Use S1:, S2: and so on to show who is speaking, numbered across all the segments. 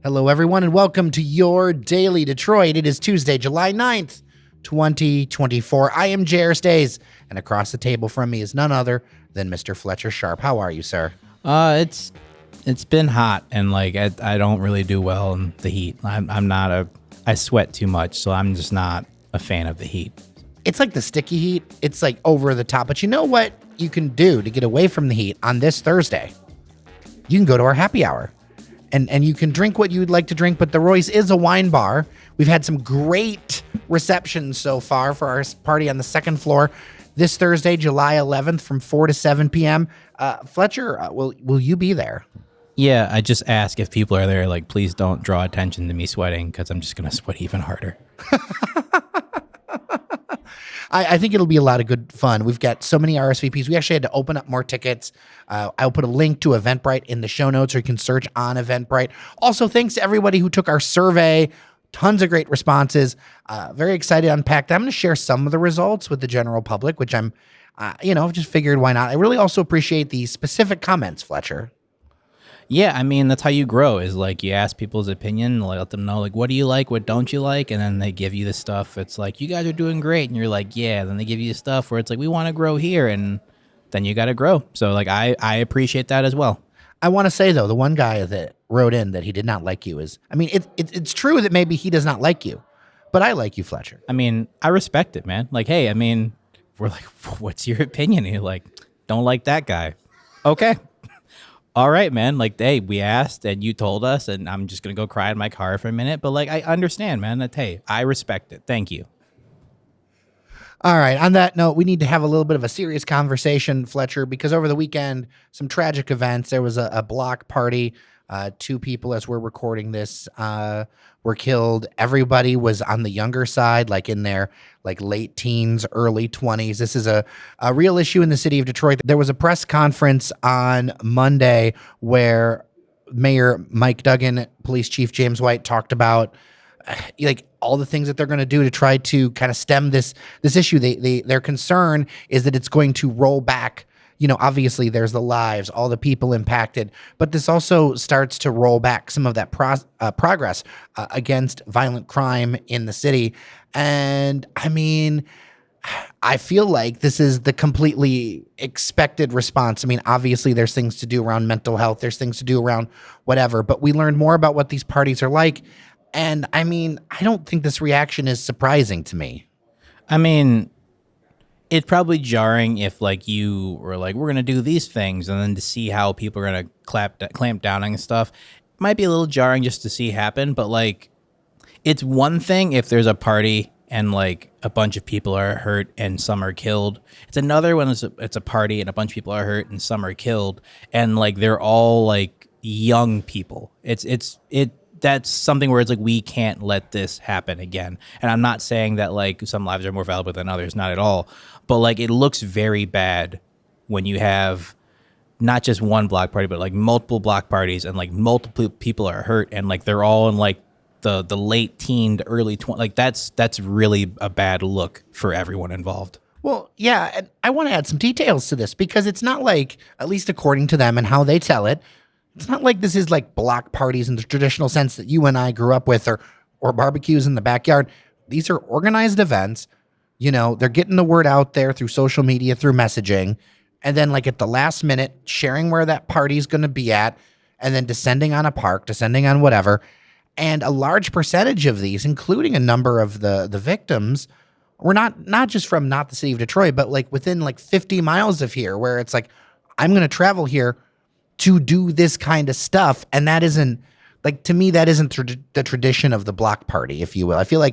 S1: Hello, everyone, and welcome to your Daily Detroit. It is Tuesday, July 9th, 2024. I am Jer and across the table from me is none other than Mr. Fletcher Sharp. How are you, sir?
S2: It's been hot, and I don't really do well in the heat. I sweat too much, so I'm just not a fan of the heat.
S1: It's like the sticky heat. It's like over the top. But you know what you can do to get away from the heat on this Thursday? You can go to our happy hour. And you can drink what you'd like to drink, but the Royce is a wine bar. We've had some great receptions so far for our party on the second floor this Thursday, July 11th from 4 to 7 p.m. Fletcher, will you be there?
S2: Yeah, I just ask if people are there, please don't draw attention to me sweating because I'm just going to sweat even harder.
S1: I think it'll be a lot of good fun. We've got so many RSVPs. We actually had to open up more tickets. I'll put a link to Eventbrite in the show notes, or you can search on Eventbrite. Also, thanks to everybody who took our survey. Tons of great responses. Very excited to unpack that. I'm going to share some of the results with the general public, which I'm, just figured why not. I really also appreciate the specific comments, Fletcher.
S2: Yeah, I mean, that's how you grow, is you ask people's opinion, let them know, what do you like, what don't you like, and then they give you the stuff. It's you guys are doing great, and you're like, yeah, then they give you the stuff where it's we want to grow here, and then you got to grow. So, I appreciate that as well.
S1: I want to say, though, the one guy that wrote in that he did not like you is, it's true that maybe he does not like you, but I like you, Fletcher.
S2: I mean, I respect it, man. Hey, we're what's your opinion? And you're don't like that guy. Okay. All right, man. Hey, we asked and you told us, and I'm just going to go cry in my car for a minute. But I understand, man, that, hey, I respect it. Thank you.
S1: All right. On that note, we need to have a little bit of a serious conversation, Fletcher, because over the weekend, some tragic events. There was a block party. 2 people, as we're recording this, were killed. Everybody was on the younger side, in their late teens, early 20s. This is a real issue in the city of Detroit. There was a press conference on Monday where Mayor Mike Duggan, Police Chief James White talked about all the things that they're going to do to try to kind of stem this issue. Their concern is that it's going to roll back. Obviously there's the lives, all the people impacted, but this also starts to roll back some of that progress against violent crime in the city. And I feel like this is the completely expected response. Obviously there's things to do around mental health. There's things to do around whatever, but we learned more about what these parties are like. And I don't think this reaction is surprising to me.
S2: It's probably jarring if you were we're going to do these things, and then to see how people are going to clamp down on stuff, it might be a little jarring just to see happen. But it's one thing if there's a party and a bunch of people are hurt and some are killed. It's another when it's a party and a bunch of people are hurt and some are killed, and they're all young people. That's something where it's we can't let this happen again. And I'm not saying that some lives are more valuable than others, not at all. But it looks very bad when you have not just one block party, but multiple block parties and multiple people are hurt and they're all in the late teen to early 20s. That's really a bad look for everyone involved.
S1: Well, yeah, and I want to add some details to this because it's not at least according to them and how they tell it, it's not this is block parties in the traditional sense that you and I grew up with or barbecues in the backyard. These are organized events. They're getting the word out there through social media, through messaging, and then at the last minute, sharing where that party is going to be at, and then descending on a park, descending on whatever. And a large percentage of these, including a number of the victims, were not just from not the city of Detroit, but within 50 miles of here, where it's I'm going to travel here to do this kind of stuff. And that isn't to me, that isn't the tradition of the block party, if you will. I feel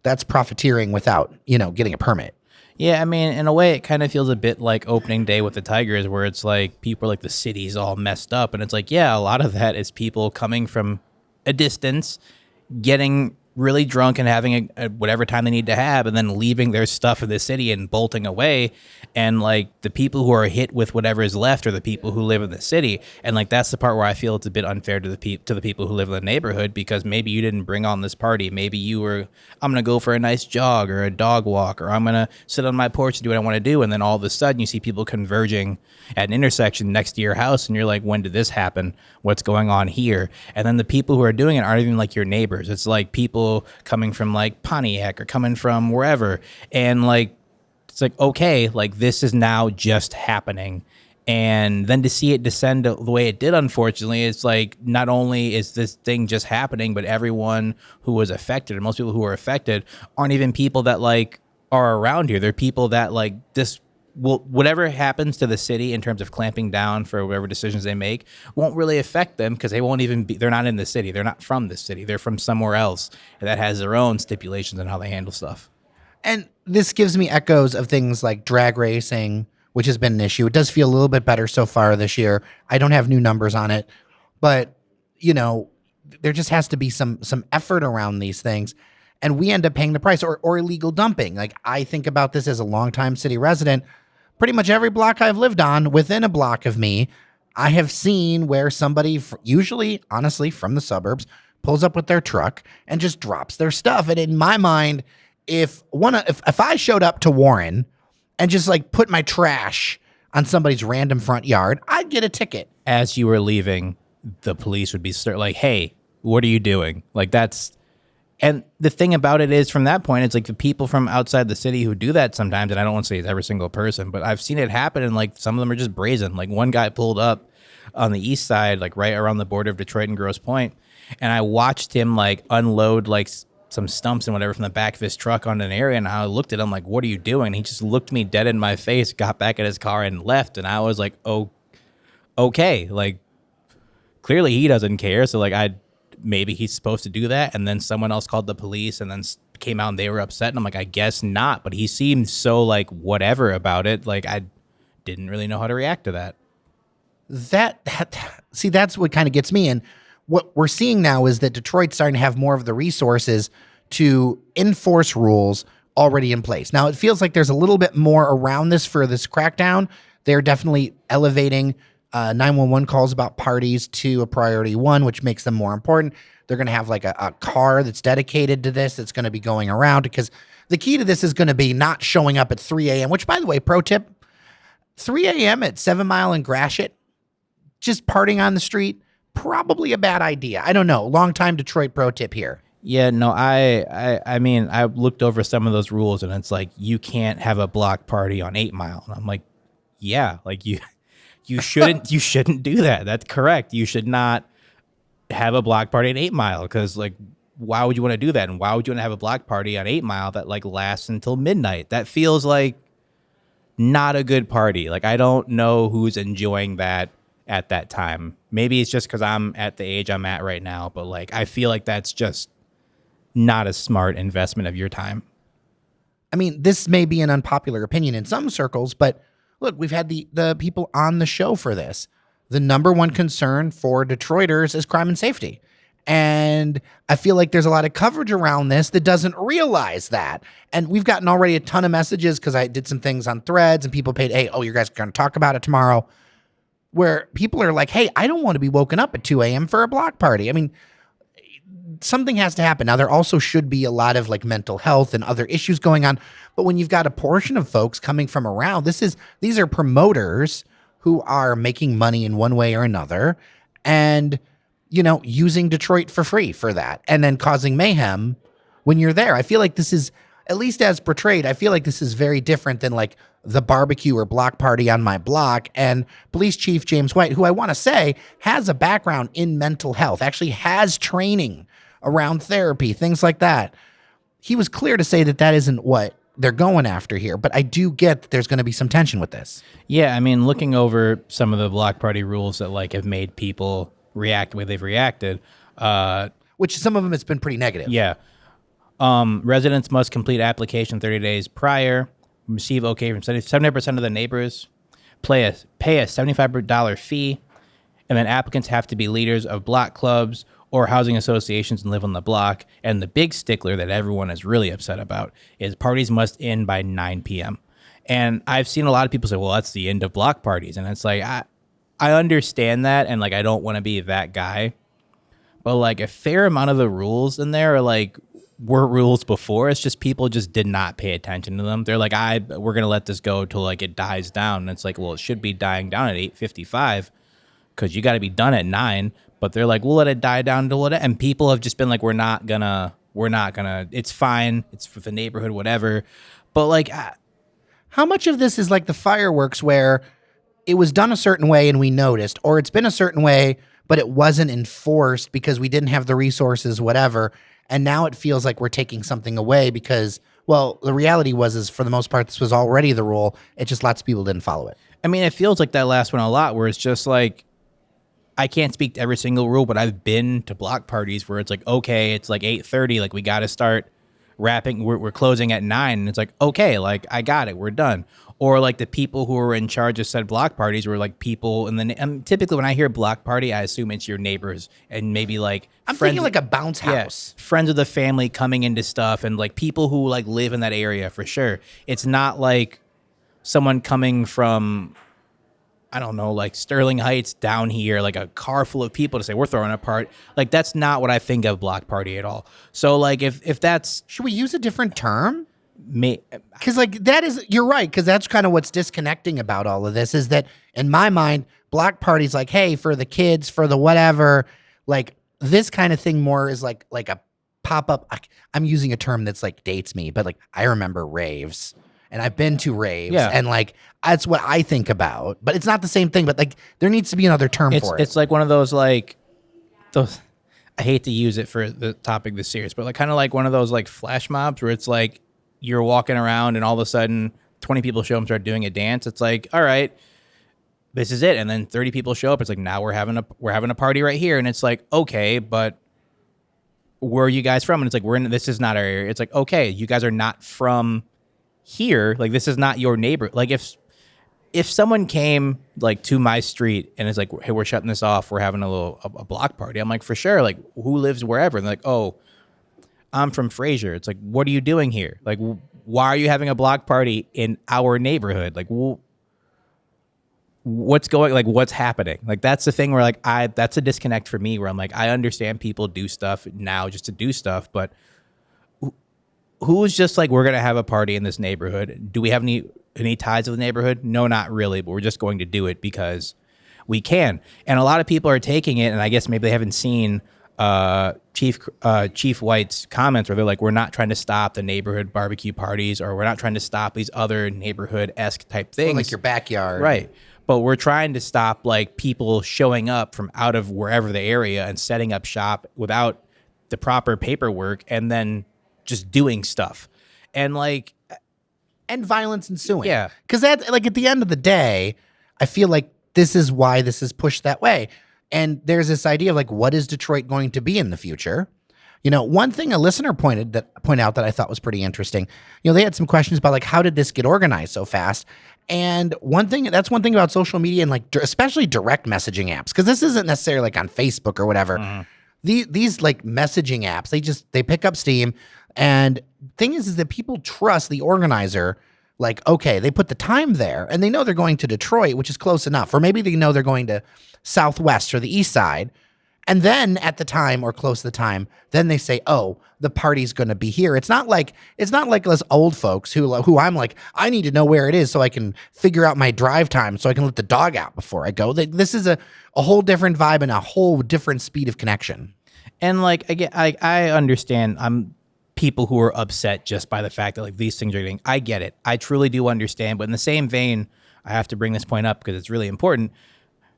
S1: that's profiteering without, getting a permit.
S2: Yeah, in a way, it kind of feels a bit like opening day with the Tigers, where it's people are the city's all messed up. And it's yeah, a lot of that is people coming from a distance, getting really drunk and having a whatever time they need to have, and then leaving their stuff in the city and bolting away. And like the people who are hit with whatever is left are the people who live in the city. And like that's the part where I feel it's a bit unfair to the people who live in the neighborhood, because maybe you didn't bring on this party. Maybe you were, I'm gonna go for a nice jog or a dog walk, or I'm gonna sit on my porch and do what I want to do. And then all of a sudden you see people converging at an intersection next to your house, and you're like, when did this happen? What's going on here? And then the people who are doing it aren't even like your neighbors. It's like people coming from like Pontiac or coming from wherever, and like it's like, okay, like this is now just happening. And then to see it descend the way it did, unfortunately, it's like not only is this thing just happening, but everyone who was affected, and most people who are affected aren't even people that like are around here. They're people that like this will, whatever happens to the city in terms of clamping down for whatever decisions they make won't really affect them, because they won't even be, they're not in the city. They're not from the city. They're from somewhere else that has their own stipulations on how they handle stuff.
S1: And this gives me echoes of things like drag racing, which has been an issue. It does feel a little bit better so far this year. I don't have new numbers on it, but you know, there just has to be some effort around these things. And we end up paying the price, or illegal dumping. Like, I think about this as a longtime city resident. Pretty much every block I've lived on, within a block of me, I have seen where somebody, usually, honestly, from the suburbs, pulls up with their truck and just drops their stuff. And in my mind, if I showed up to Warren and just like put my trash on somebody's random front yard, I'd get a ticket.
S2: As you were leaving, the police would be like, hey, what are you doing? Like that's... And the thing about it is, from that point, it's like the people from outside the city who do that sometimes, and I don't want to say it's every single person, but I've seen it happen, and like some of them are just brazen. Like one guy pulled up on the east side, like right around the border of Detroit and Grosse Pointe, and I watched him like unload like some stumps and whatever from the back of his truck onto an area, and I looked at him like, what are you doing? And he just looked me dead in my face, got back in his car and left, and I was like, oh, okay, like clearly he doesn't care, so like maybe he's supposed to do that. And then someone else called the police and then came out and they were upset. And I'm like, I guess not. But he seemed so like whatever about it. Like I didn't really know how to react to that.
S1: See, that's what kind of gets me. And what we're seeing now is that Detroit's starting to have more of the resources to enforce rules already in place. Now, it feels like there's a little bit more around this for this crackdown. They're definitely elevating 911 calls about parties to a priority one, which makes them more important. They're going to have like a car that's dedicated to this, that's going to be going around, because the key to this is going to be not showing up at 3 a.m., which, by the way, pro tip, 3 a.m. at 7 Mile and Gratiot, just partying on the street, probably a bad idea. I don't know. Long time Detroit pro tip here.
S2: Yeah, no, I mean, I looked over some of those rules, and it's like, you can't have a block party on 8 Mile. And I'm like, yeah, like you shouldn't do that. That's correct. You should not have a block party at 8 Mile, because like, why would you want to do that? And why would you want to have a block party on 8 Mile that like lasts until midnight? That feels like not a good party. Like, I don't know who's enjoying that at that time. Maybe it's just because I'm at the age I'm at right now, but like, I feel like that's just not a smart investment of your time.
S1: I mean, this may be an unpopular opinion in some circles, but look, we've had the people on the show for this. The number one concern for Detroiters is crime and safety. And I feel like there's a lot of coverage around this that doesn't realize that. And we've gotten already a ton of messages, because I did some things on Threads and people paid, hey, oh, you guys are going to talk about it tomorrow, where people are like, hey, I don't want to be woken up at 2 a.m. for a block party. I mean, something has to happen. Now, there also should be a lot of like mental health and other issues going on. But when you've got a portion of folks coming from around, these are promoters who are making money in one way or another, and, you know, using Detroit for free for that, and then causing mayhem when you're there. I feel like this is, at least as portrayed, I feel like this is very different than like the barbecue or block party on my block. And Police Chief James White, who I want to say has a background in mental health, actually has training around therapy, things like that. He was clear to say that that isn't what they're going after here, but I do get that there's going to be some tension with this.
S2: Yeah, I mean, looking over some of the block party rules that like have made people react the way they've reacted,
S1: which some of them it's been pretty negative.
S2: Yeah. Residents must complete application 30 days prior, receive okay from 70% of the neighbors, pay a $75 fee, and then applicants have to be leaders of block clubs or housing associations and live on the block. And the big stickler that everyone is really upset about is parties must end by 9 p.m. And I've seen a lot of people say, well, that's the end of block parties. And it's like, I understand that. And like, I don't want to be that guy. But like a fair amount of the rules in there are like, were rules before. It's just people just did not pay attention to them. They're like, we're going to let this go till like it dies down. And it's like, well, it should be dying down at 8:55 because you got to be done at 9. But they're like, we'll let it die down to what? And people have just been like, we're not gonna, it's fine. It's for the neighborhood, whatever. But like,
S1: how much of this is like the fireworks where it was done a certain way and we noticed, or it's been a certain way, but it wasn't enforced because we didn't have the resources, whatever. And now it feels like we're taking something away because, well, the reality is for the most part, this was already the rule. It just lots of people didn't follow it.
S2: I mean, it feels like that last one a lot where it's just like, I can't speak to every single rule, but I've been to block parties where it's like, okay, it's like 8:30, like we got to start wrapping. We're closing at 9, and it's like, okay, like I got it, we're done. Or like the people who were in charge of said block parties were like people, and then typically when I hear block party, I assume it's your neighbors and maybe like
S1: I'm thinking like a bounce house,
S2: friends of the family coming into stuff, and like people who like live in that area for sure. It's not like someone coming from, I don't know, like Sterling Heights down here, like a car full of people to say we're throwing a party. Like that's not what I think of block party at all. So like if that's,
S1: should we use a different term? Because like that is, you're right, because that's kind of what's disconnecting about all of this is that in my mind, block parties like, hey, for the kids, for the whatever, like this kind of thing more is like a pop-up. I'm using a term that's like dates me, but like I remember raves. And I've been to raves, and like that's what I think about. But it's not the same thing. But like there needs to be another term for it.
S2: It's like one of those like those. I hate to use it for the topic this serious, but like kind of like one of those like flash mobs where it's like you're walking around and all of a sudden 20 people show up and start doing a dance. It's like, all right, this is it, and then 30 people show up. It's like now we're having a party right here, and it's like okay, but where are you guys from? And it's like this is not our area. It's like okay, you guys are not from here, like this is not your neighbor. Like if someone came like to my street and it's like, hey, we're shutting this off, we're having a block party, I'm like, for sure, like who lives wherever? And they're like, oh, I'm from Fraser. It's like, what are you doing here? Like why are you having a block party in our neighborhood? Like what's happening? Like that's the thing where like that's a disconnect for me where I'm like, I understand people do stuff now just to do stuff, but who's just like, we're going to have a party in this neighborhood. Do we have any ties to the neighborhood? No, not really, but we're just going to do it because we can. And a lot of people are taking it, and I guess maybe they haven't seen Chief White's comments where they're like, we're not trying to stop the neighborhood barbecue parties, or we're not trying to stop these other neighborhood-esque type things.
S1: Or like your backyard.
S2: Right. But we're trying to stop like people showing up from out of wherever the area and setting up shop without the proper paperwork and then just doing stuff and
S1: violence ensuing.
S2: Yeah.
S1: Because that, like, at the end of the day, I feel like this is why this is pushed that way. And there's this idea of like, what is Detroit going to be in the future? You know, one thing a listener point out that I thought was pretty interesting, you know, they had some questions about like, how did this get organized so fast? And one thing about social media and like, especially direct messaging apps, because this isn't necessarily like on Facebook or whatever. Mm-hmm. These like messaging apps, they pick up steam. And thing is that people trust the organizer. Like, okay, they put the time there and they know they're going to Detroit, which is close enough. Or maybe they know they're going to Southwest or the East Side. And then at the time or close to the time, then they say, oh, the party's going to be here. It's not like us old folks who I'm like, I need to know where it is so I can figure out my drive time so I can let the dog out before I go. This is a whole different vibe and a whole different speed of connection.
S2: And like, again, I understand people who are upset just by the fact that like these things are getting, I get it. I truly do understand. But in the same vein, I have to bring this point up because it's really important.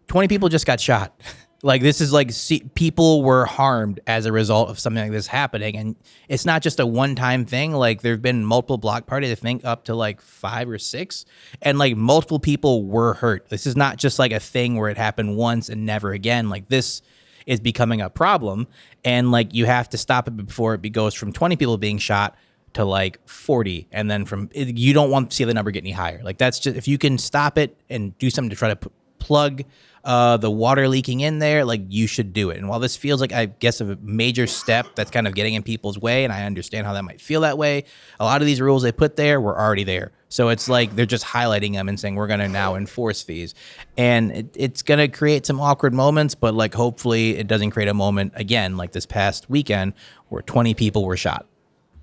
S2: 20 people just got shot. Like this is like people were harmed as a result of something like this happening. And it's not just a one-time thing. Like there've been multiple block parties, I think up to like 5 or 6. And like multiple people were hurt. This is not just like a thing where it happened once and never again. Like this is becoming a problem, and like you have to stop it before it goes from 20 people being shot to like 40, and then you don't want to see the number get any higher. Like that's just, if you can stop it and do something to try to plug the water leaking in there, like you should do it. And while this feels like, I guess, a major step that's kind of getting in people's way, and I understand how that might feel that way, a lot of these rules they put there were already there. So it's like they're just highlighting them and saying we're going to now enforce these. And it's going to create some awkward moments, but like hopefully it doesn't create a moment again like this past weekend where 20 people were shot.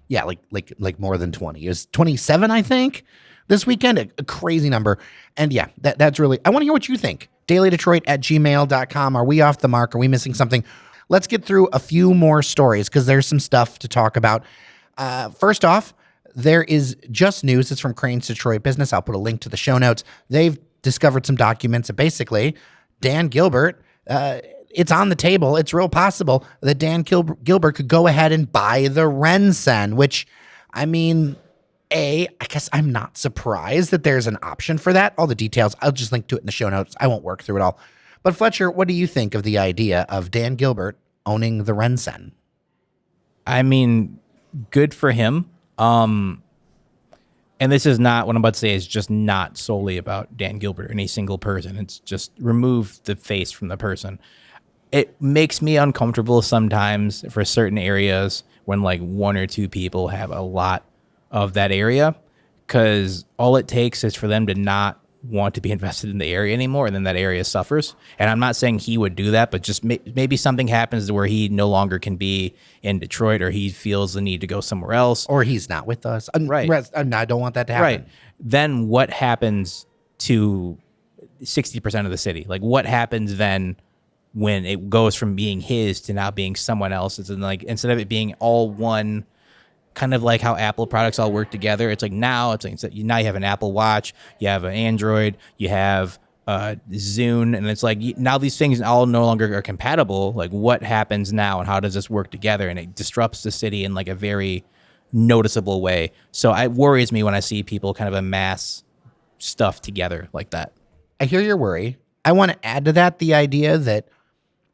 S1: Yeah, like more than 20. It was 27, I think, this weekend. A crazy number. And yeah, that's really, I want to hear what you think. dailydetroit@gmail.com. Are we off the mark? Are we missing something? Let's get through a few more stories because there's some stuff to talk about. First off, there is just news. It's from Crane's Detroit Business. I'll put a link to the show notes. They've discovered some documents that basically Dan Gilbert, it's on the table. It's real possible that Dan Gilbert could go ahead and buy the Rencen, which, I mean, I guess I'm not surprised that there's an option for that. All the details, I'll just link to it in the show notes. I won't work through it all. But Fletcher, what do you think of the idea of Dan Gilbert owning the Rencen?
S2: I mean, good for him. And this is not, what I'm about to say is just not solely about Dan Gilbert, any single person. It's just remove the face from the person. It makes me uncomfortable sometimes for certain areas when like one or two people have a lot of that area, because all it takes is for them to not want to be invested in the area anymore, and then that area suffers. And I'm not saying he would do that, but just maybe something happens where he no longer can be in Detroit, or he feels the need to go somewhere else,
S1: or he's not with us.
S2: Right.
S1: I don't want that to happen.
S2: Right. Then what happens to 60% of the city? Like, what happens then when it goes from being his to now being someone else's? And like, instead of it being all one, kind of like how Apple products all work together, it's like now now you have an Apple Watch, you have an Android, you have Zune, and it's like now these things all no longer are compatible. Like, what happens now, and how does this work together? And it disrupts the city in like a very noticeable way. So it worries me when I see people kind of amass stuff together like that.
S1: I hear your worry. I want to add to that the idea that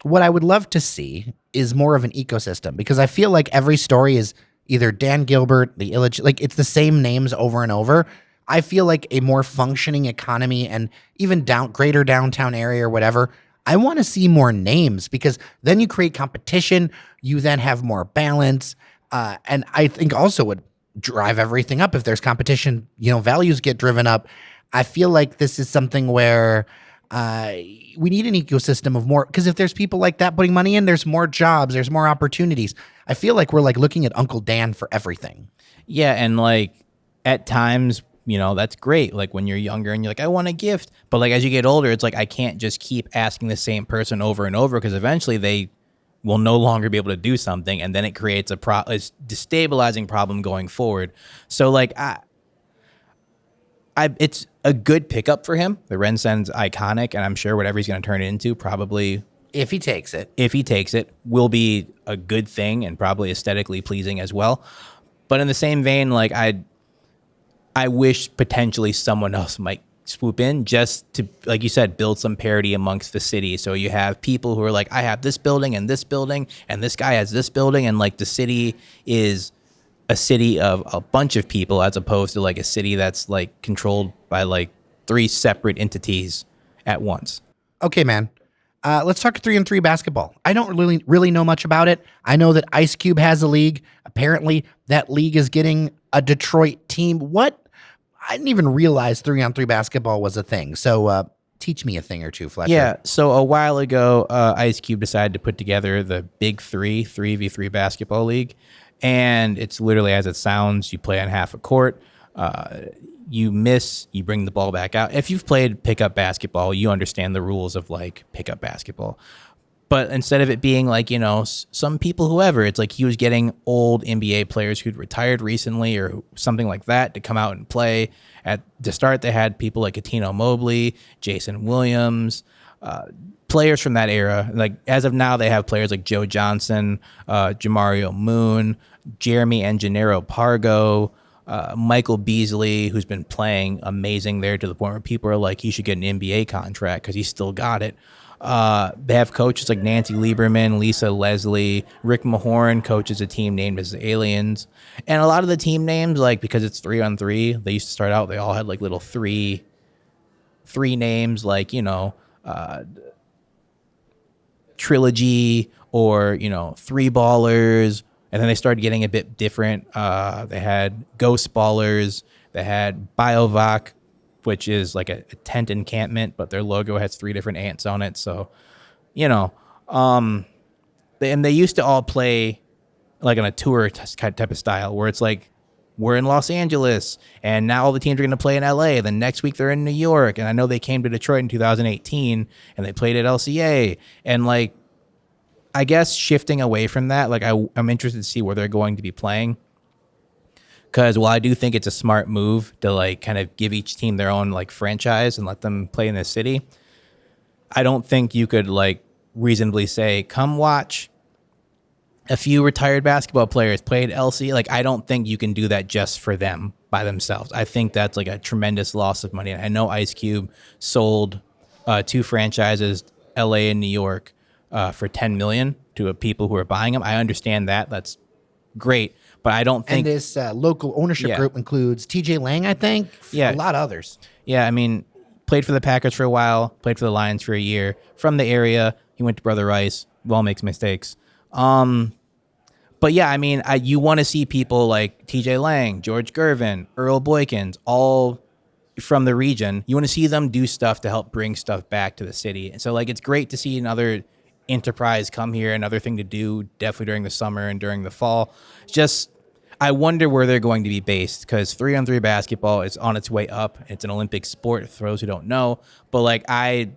S1: what I would love to see is more of an ecosystem, because I feel like every story is either Dan Gilbert, the Illich, like it's the same names over and over. I feel like a more functioning economy and even greater downtown area or whatever, I want to see more names, because then you create competition. You then have more balance. And I think also would drive everything up if there's competition, values get driven up. I feel like this is something where we need an ecosystem of more, because if there's people like that putting money in, there's more jobs, there's more opportunities. I feel like we're like looking at Uncle Dan for everything.
S2: Yeah, and like at times, that's great. Like when you're younger and you're like, I want a gift. But like as you get older, it's like I can't just keep asking the same person over and over, because eventually they will no longer be able to do something, and then it creates a destabilizing problem going forward. So like it's a good pickup for him. The Rencen's iconic, and I'm sure whatever he's going to turn it into, probably
S1: if he takes it,
S2: will be a good thing and probably aesthetically pleasing as well. But in the same vein, like I wish potentially someone else might swoop in just to, like you said, build some parity amongst the city. So you have people who are like, I have this building and this building, and this guy has this building, and like the city is a city of a bunch of people, as opposed to like a city that's like controlled by like 3 separate entities at once.
S1: Okay, man. Let's talk 3-on-3 basketball. I don't really know much about it. I know that Ice Cube has a league. Apparently, that league is getting a Detroit team. What? I didn't even realize 3-on-3 basketball was a thing. So teach me a thing or two, Fletcher.
S2: Yeah, so a while ago, Ice Cube decided to put together the Big 3v3 basketball league. And it's literally as it sounds. You play on half a court. You miss, you bring the ball back out. If you've played pickup basketball, you understand the rules of like pickup basketball. But instead of it being like, some people, whoever, it's like he was getting old NBA players who'd retired recently or something like that to come out and play. At the start, they had people like Katino Mobley, Jason Williams, players from that era. Like as of now, they have players like Joe Johnson, Jamario Moon, Jeremy Enginero Pargo, Michael Beasley, who's been playing amazing there to the point where people are like, he should get an NBA contract because he's still got it. They have coaches like Nancy Lieberman, Lisa Leslie, Rick Mahorn coaches a team named as the Aliens. And a lot of the team names, like because it's 3-on-3, they used to start out, they all had like little three names, like, trilogy or, you know, three ballers. And then they started getting a bit different. They had ghost ballers. They had Biovac, which is like a tent encampment, but their logo has 3 different ants on it. So, you know, and they used to all play like on a tour type of style where it's like, we're in Los Angeles and now all the teams are going to play in LA. Then next week they're in New York. And I know they came to Detroit in 2018 and they played at LCA. And like, I guess shifting away from that, like I'm interested to see where they're going to be playing. Because while I do think it's a smart move to like kind of give each team their own like franchise and let them play in the city, I don't think you could like reasonably say, come watch a few retired basketball players play at LC. Like, I don't think you can do that just for them by themselves. I think that's like a tremendous loss of money. I know Ice Cube sold 2 franchises, LA and New York, for $10 million to people who are buying them. I understand that. That's great. But I don't think...
S1: And this local ownership group includes TJ Lang, I think.
S2: Yeah.
S1: A lot of others.
S2: Yeah, I mean, played for the Packers for a while, played for the Lions for a year. From the area, he went to Brother Rice. Well, makes mistakes. But yeah, I mean, you want to see people like TJ Lang, George Gervin, Earl Boykins, all from the region. You want to see them do stuff to help bring stuff back to the city. And so, like, it's great to see another enterprise come here, another thing to do, definitely during the summer and during the fall. Just, I wonder where they're going to be based, because 3-on-3 basketball is on its way up. It's an Olympic sport for those who don't know. But, like, I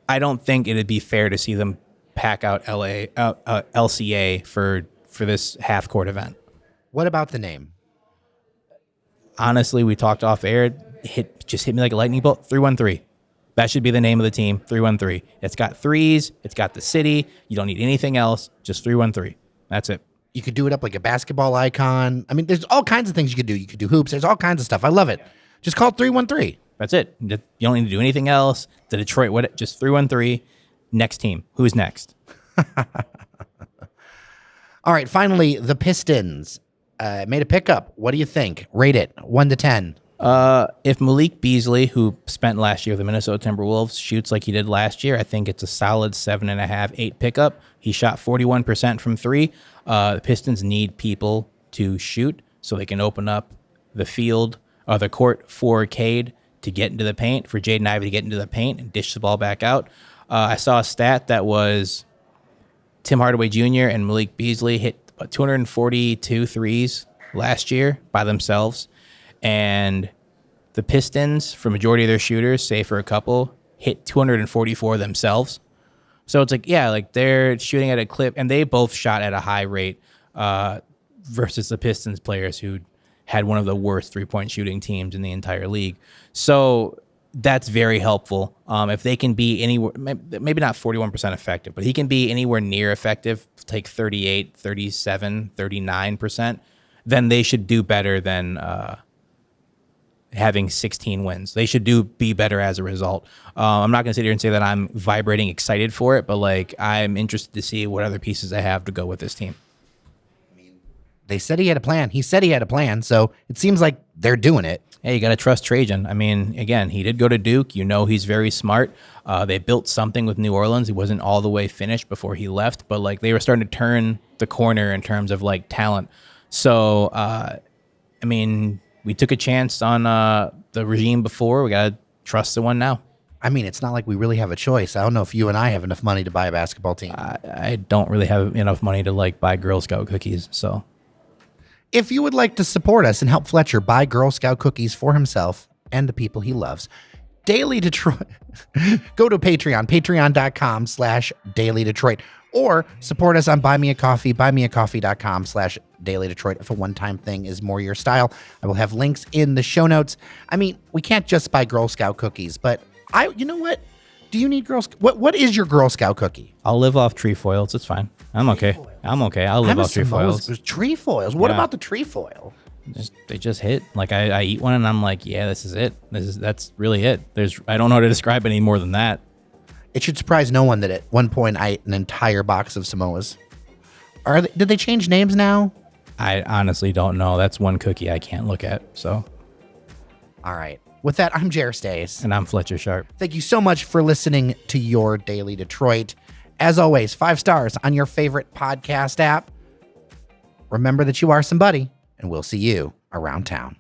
S2: don't think it'd be fair to see them pack out LCA for this half-court event.
S1: What about the name?
S2: Honestly, we talked off air. Just hit me like a lightning bolt. 313. That should be the name of the team. 313. It's got threes. It's got the city. You don't need anything else. Just 313. That's it.
S1: You could do it up like a basketball icon. I mean, there's all kinds of things you could do. You could do hoops. There's all kinds of stuff. I love it. Just call it 313.
S2: That's it. You don't need to do anything else. The Detroit, just 313. Next team. Who's next?
S1: All right, finally, the Pistons made a pickup. What do you think? Rate it, 1 to 10.
S2: If Malik Beasley, who spent last year with the Minnesota Timberwolves, shoots like he did last year, I think it's a solid 7.5, 8 pickup. He shot 41% from 3. The Pistons need people to shoot so they can open up the field or the court for Cade to get into the paint, for Jaden Ivey to get into the paint and dish the ball back out. I saw a stat that was Tim Hardaway Jr. and Malik Beasley hit 242 threes last year by themselves. And the Pistons, for majority of their shooters, save for a couple, hit 244 themselves. So it's like, yeah, like they're shooting at a clip, and they both shot at a high rate versus the Pistons players who had one of the worst three-point shooting teams in the entire league. So that's very helpful. If they can be anywhere, maybe not 41% effective, but he can be anywhere near effective, take 38, 37, 39%, then they should do better than having 16 wins. They should be better as a result. I'm not going to sit here and say that I'm vibrating excited for it, but like I'm interested to see what other pieces I have to go with this team.
S1: They said he had a plan. He said he had a plan, so it seems like they're doing it.
S2: Hey, you got to trust Trajan. I mean, again, he did go to Duke. You know he's very smart. They built something with New Orleans. He wasn't all the way finished before he left, but like they were starting to turn the corner in terms of like talent. So, I mean, we took a chance on the regime before. We got to trust the one now.
S1: I mean, it's not like we really have a choice. I don't know if you and I have enough money to buy a basketball team.
S2: I don't really have enough money to like buy Girl Scout cookies, so...
S1: If you would like to support us and help Fletcher buy Girl Scout cookies for himself and the people he loves, Daily Detroit, go to Patreon, patreon.com/Daily Detroit, or support us on Buy Me a Coffee, buymeacoffee.com/Daily Detroit. If a one-time thing is more your style, I will have links in the show notes. I mean, we can't just buy Girl Scout cookies, but you know what? Do you need Girl Scout? What is your Girl Scout cookie?
S2: I'll live off trefoils. It's fine. I'm okay. I'm okay. I'll live off trefoils.
S1: Trefoils. What about the trefoil?
S2: They just hit. Like I eat one and I'm like, yeah, this is it. That's really it. I don't know how to describe any more than that.
S1: It should surprise no one that at one point I ate an entire box of Samoas. Did they change names now?
S2: I honestly don't know. That's one cookie I can't look at. So,
S1: all right. With that, I'm Jer Stays.
S2: And I'm Fletcher Sharp.
S1: Thank you so much for listening to Your Daily Detroit. As always, 5 stars on your favorite podcast app. Remember that you are somebody, and we'll see you around town.